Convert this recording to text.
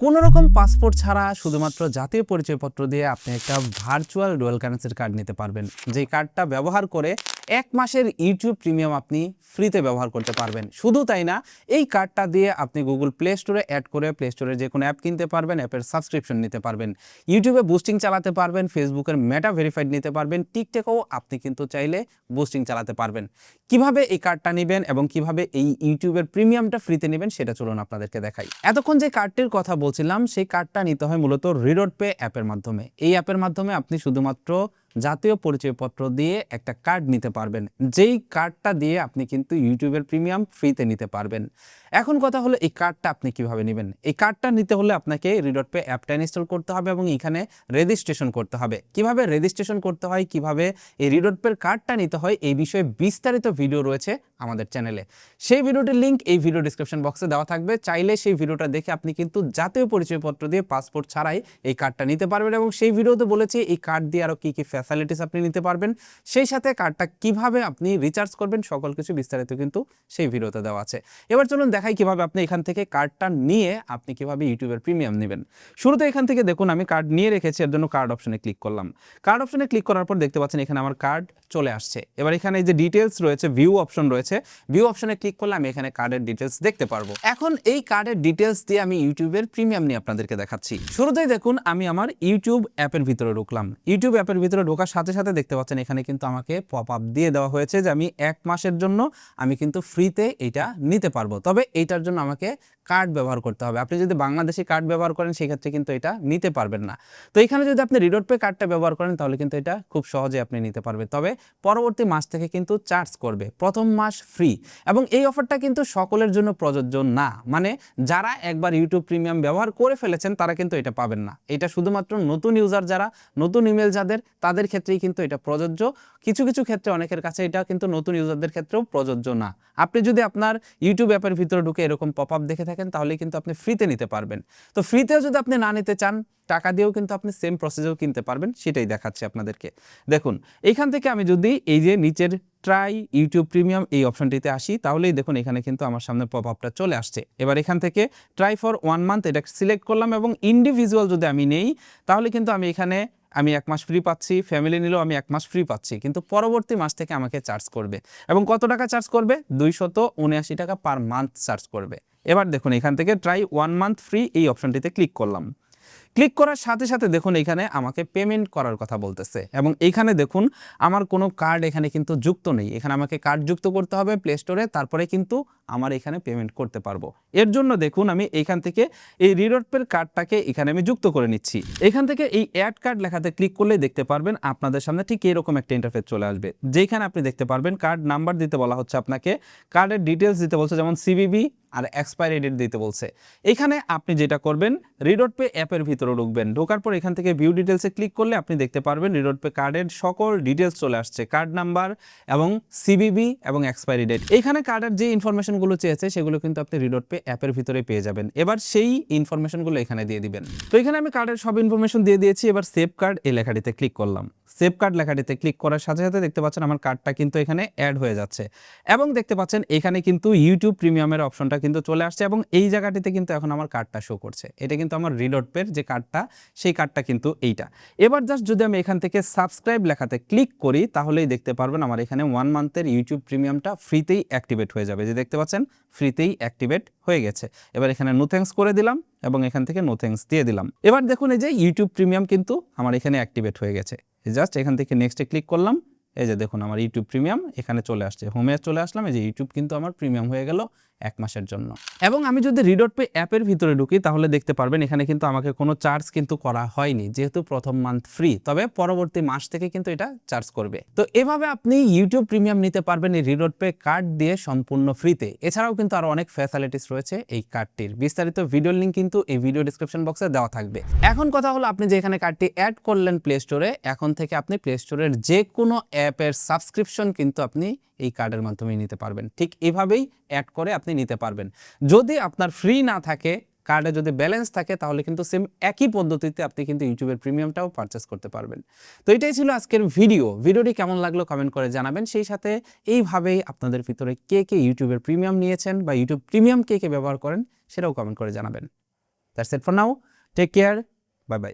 কোনো রকম পাসপোর্ট ছাড়া শুধুমাত্র জাতীয় পরিচয়পত্র দিয়ে আপনি একটা ভার্চুয়াল ডুয়াল কারেন্সির কার্ড নিতে পারবেন, যেই কার্ডটা ব্যবহার করে 1 মাসের ইউটিউব প্রিমিয়াম আপনি ফ্রিতে ব্যবহার করতে পারবেন। শুধু তাই না, এই কার্ডটা দিয়ে আপনি গুগল প্লে স্টোরে অ্যাড করে প্লে স্টোরে যে কোনো অ্যাপ কিনতে পারবেন, অ্যাপের সাবস্ক্রিপশন নিতে পারবেন, ইউটিউবে বুস্টিং চালাতে পারবেন, ফেসবুকের মেটা ভেরিফাইড নিতে পারবেন, টিকটকেও আপনি কিন্তু চাইলে বুস্টিং চালাতে পারবেন। কিভাবে এই কার্ডটা নেবেন এবং কিভাবে এই ইউটিউবের প্রিমিয়ামটা ফ্রিতে নেবেন সেটা চলুন আপনাদেরকে দেখাই। এতক্ষণ যে কার্ডটির কথা বলছিলাম সেই কার্ডটা নিতে হয় মূলত রিডট পে অ্যাপের মাধ্যমে। এই অ্যাপের মাধ্যমে আপনি শুধুমাত্র জাতীয় পরিচয়পত্র দিয়ে একটা কার্ড নিতে পারবেন, যেই কার্ডটা দিয়ে আপনি কিন্তু ইউটিউবের প্রিমিয়াম ফ্রিতে নিতে পারবেন। এখন কথা হলো এই কার্ডটা আপনি কিভাবে নেবেন। এই কার্ডটা নিতে হলে আপনাকে রিডট পে অ্যাপটা ইনস্টল করতে হবে এবং এখানে রেজিস্ট্রেশন করতে হবে। কিভাবে রেজিস্ট্রেশন করতে হয়, কিভাবে এই রিডট পের কার্ডটা নিতে হয়, এই বিষয়ে বিস্তারিত ভিডিও রয়েছে আমাদের চ্যানেলে। সেই ভিডিওটির লিঙ্ক এই ভিডিও ডিসক্রিপশন বক্সে দেওয়া থাকবে। চাইলে সেই ভিডিওটা দেখে আপনি কিন্তু জাতীয় পরিচয়পত্র দিয়ে পাসপোর্ট ছাড়াই এই কার্ডটা নিতে পারবেন এবং সেই ভিডিওতে বলেছি এই কার্ড দিয়ে আরও কী কী ফ্যাসিলিটিস আপনি নিতে পারবেন, সেই সাথে কার্ডটা কিভাবে আপনি রিচার্জ করবেন, সকল কিছু বিস্তারিত কিন্তু সেই ভিডিওতে দেওয়া আছে। এবার চলুন দেখাই কিভাবে আপনি এখান থেকে কার্ডটা নিয়ে আপনি কিভাবে ইউটিউবের প্রিমিয়াম নেবেন। শুরুতে এখান থেকে দেখুন আমি কার্ড নিয়ে রেখেছি, এর জন্য কার্ড অপশনে ক্লিক করলাম। কার্ড অপশনে ক্লিক করার পর দেখতে পাচ্ছেন এখানে আমার কার্ড চলে আসছে। এবার এখানে যে ডিটেলস রয়েছে, ভিউ অপশন রয়েছে, ভিউ অপশনে ক্লিক করলে আমি এখানে কার্ডের ডিটেলস দেখতে পারবো। এখন এই কার্ডের ডিটেলস দিয়ে আমি ইউটিউবের প্রিমিয়াম নিয়ে আপনাদেরকে দেখাচ্ছি। শুরুতেই দেখুন আমি আমার ইউটিউব অ্যাপের ভিতরে ঢুকলাম। ইউটিউব অ্যাপের ভিতরে ঢোকার সাথে সাথে দেখতে পাচ্ছেন এখানে কিন্তু আমাকে পপ আপ দিয়ে দেওয়া হয়েছে যে আমি 1 মাসের জন্য আমি কিন্তু ফ্রিতে এটা নিতে পারবো, তবে এইটার জন্য আমাকে কার্ড ব্যবহার করতে হবে। আপনি যদি বাংলাদেশি কার্ড ব্যবহার করেন সেক্ষেত্রে কিন্তু এটা নিতে পারবেন না। তো এখানে যদি আপনি রিডট পে কার্ডটা ব্যবহার করেন তাহলে কিন্তু এটা খুব সহজে আপনি নিতে পারবেন, তবে পরবর্তী মাস থেকে কিন্তু চার্জ করবে। প্রথম মাস ফ্রি এবং এই অফারটা কিন্তু সকলের জন্য প্রযোজ্য না, মানে যারা একবার ইউটিউব প্রিমিয়াম ব্যবহার করে ফেলেছেন তারা কিন্তু এটা পাবেন না। এটা শুধুমাত্র নতুন ইউজার, যারা নতুন ইমেল যাদের, তাদের ক্ষেত্রেই কিন্তু এটা প্রযোজ্য। কিছু কিছু ক্ষেত্রে অনেকের কাছে এটা কিন্তু নতুন ইউজারদের ক্ষেত্রেও প্রযোজ্য না। আপনি যদি আপনার ইউটিউব অ্যাপের ভিতরে ঢুকে এরকম পপ আপ দেখে থাকেন তাহলে কিন্তু আপনি ফ্রিতে নিতে পারবেন। তো ফ্রিতেও যদি আপনি না নিতে চান, টাকা দিয়েও কিন্তু আপনি সেম প্রসেসেও কিনতে পারবেন, সেটাই দেখাচ্ছি আপনাদেরকে। দেখুন এইখান থেকে আমি যদি এই যে নিচের ট্রাই ইউটিউব প্রিমিয়াম এই অপশনটিতে আসি তাহলেই দেখুন এখানে কিন্তু আমার সামনে পপ আপটা চলে আসছে। এবার এখান থেকে ট্রাই ফর 1 মান্থ এটা সিলেক্ট করলাম এবং ইন্ডিভিজুয়াল যদি আমি নেই তাহলে কিন্তু আমি এখানে 1 মাস ফ্রি পাচ্ছি, ফ্যামিলি নিলেও আমি 1 মাস ফ্রি পাচ্ছি, কিন্তু পরবর্তী মাস থেকে আমাকে চার্জ করবে। এবং কত টাকা চার্জ করবে? 279 টাকা পার মান্থ চার্জ করবে। এবার দেখুন এখান থেকে ট্রাই 1 মান্থ ফ্রি এই অপশনটিতে ক্লিক করলাম। ক্লিক করার সাথে সাথে দেখুন এখানে আমাকে পেমেন্ট করার কথা বলতেছে এবং এইখানে দেখুন আমার কোনো কার্ড এখানে কিন্তু যুক্ত নেই। এখানে আমাকে কার্ড যুক্ত করতে হবে প্লে স্টোরে, তারপরে কিন্তু আমার এখানে পেমেন্ট করতে পারবো। এর জন্য দেখুন আমি এইখান থেকে এই রিডট পের কার্ডটাকে এখানে আমি যুক্ত করে নিচ্ছি। এখান থেকে এই অ্যাড কার্ড লেখাতে ক্লিক করলেই দেখতে পারবেন আপনাদের সামনে ঠিক এরকম একটা ইন্টারফেস চলে আসবে, যেখানে আপনি দেখতে পারবেন কার্ড নাম্বার দিতে বলা হচ্ছে আপনাকে, কার্ডের ডিটেলস দিতে বলছে যেমন সিবিবি আর এক্সপায়ারি ডেট দিতে বলছে। এখানে আপনি যেটা করবেন রিডট পে অ্যাপের ভিতরে ঢুকবেন, ঢোকার পর এখান থেকে ভিউ ডিটেলসে ক্লিক করলে আপনি দেখতে পারবেন রিডট পে কার্ডের সকল ডিটেলস চলে আসছে, কার্ড নাম্বার এবং সিবিবি এবং এক্সপায়ারি ডেট। এখানে কার্ডের যে ইনফরমেশনগুলো চেয়েছে সেগুলো কিন্তু আপনি রিডট পে অ্যাপের ভিতরে পেয়ে যাবেন। এবার সেই ইনফরমেশনগুলো এখানে দিয়ে দিবেন। তো এখানে আমি কার্ডের সব ইনফরমেশন দিয়ে দিয়েছি। এবার সেভ কার্ড এই লেখাটিতে ক্লিক করলাম। সেভ কার্ড লেখাটিতে ক্লিক করার সাথে সাথে দেখতে পাচ্ছেন আমার কার্ডটা কিন্তু এখানে অ্যাড হয়ে যাচ্ছে এবং দেখতে পাচ্ছেন এখানে কিন্তু ইউটিউব প্রিমিয়ামের অপশনটা কিন্তু চলে আসছে এবং এই জায়গাটিতে কিন্তু এখন আমার কার্ডটা শো করছে। এটা কিন্তু আমার রিডট পের যে কার্ডটা, সেই কার্ডটা কিন্তু এইটা। এবার জাস্ট যদি আমি এখান থেকে সাবস্ক্রাইব লেখাতে ক্লিক করি তাহলেই দেখতে পারবেন আমার এখানে 1 মান্থের ইউটিউব প্রিমিয়ামটা ফ্রিতেই অ্যাক্টিভেট হয়ে যাবে। যে দেখতে পাচ্ছেন ফ্রিতেই অ্যাক্টিভেট হয়ে গেছে। এবার এখানে নো থ্যাঙ্কস করে দিলাম এবং এখান থেকে নো থ্যাঙ্কস দিয়ে দিলাম। এবার দেখুন এই যে ইউটিউব প্রিমিয়াম কিন্তু আমার এখানে অ্যাক্টিভেট হয়ে গেছে। জাস্ট এখান থেকে নেক্সটে ক্লিক করলাম, এই যে দেখুন আমার ইউটিউব প্রিমিয়াম এখানে চলে আসছে। হোমে চলে আসলাম, এই যে ইউটিউব কিন্তু আমার প্রিমিয়াম হয়ে গেল 1 মাসের জন্য। এবং আমি যদি রিডট পে অ্যাপের ভিতরে ঢুকি তাহলে দেখতে পারবেন এখানে কিন্তু আমাকে কোনো চার্জ কিন্তু করা হয়নি, যেহেতু প্রথম মান্থ ফ্রি, তবে পরবর্তী মাস থেকে কিন্তু এটা চার্জ করবে। তো এভাবে আপনি ইউটিউব প্রিমিয়াম নিতে পারবেন এই রিডট পে কার্ড দিয়ে সম্পূর্ণ ফ্রিতে। এছাড়াও কিন্তু আরো অনেক ফ্যাসিলিটিস রয়েছে এই কার্ডটির, বিস্তারিত ভিডিওর লিঙ্ক কিন্তু এই ভিডিও ডিসক্রিপশন বক্সে দেওয়া থাকবে। এখন কথা হলো আপনি যে এখানে কার্ডটি অ্যাড করলেন প্লে স্টোরে, এখন থেকে আপনি প্লে স্টোরের যে কোনো অ্যাপের সাবস্ক্রিপশন কিন্তু আপনি এই কার্ডের মাধ্যমে নিতে পারবেন। ঠিক এভাবেই অ্যাড করে আপনি নিতে পারবেন। যদি আপনার ফ্রি না থাকে, কার্ডে যদি ব্যালেন্স থাকে, তাহলে কিন্তু সেম একই পদ্ধতিতে আপনি কিন্তু ইউটিউবের প্রিমিয়ামটাও পারচেস করতে পারবেন। তো এটাই ছিল আজকের ভিডিওটি কেমন লাগলো কমেন্ট করে জানাবেন। সেই সাথে এইভাবেই আপনাদের ভিতরে কে কে ইউটিউবের প্রিমিয়াম নিয়েছেন বা ইউটিউব প্রিমিয়াম কে কে ব্যবহার করেন সেটাও কমেন্ট করে জানাবেন। That's it for now, take care, bye by.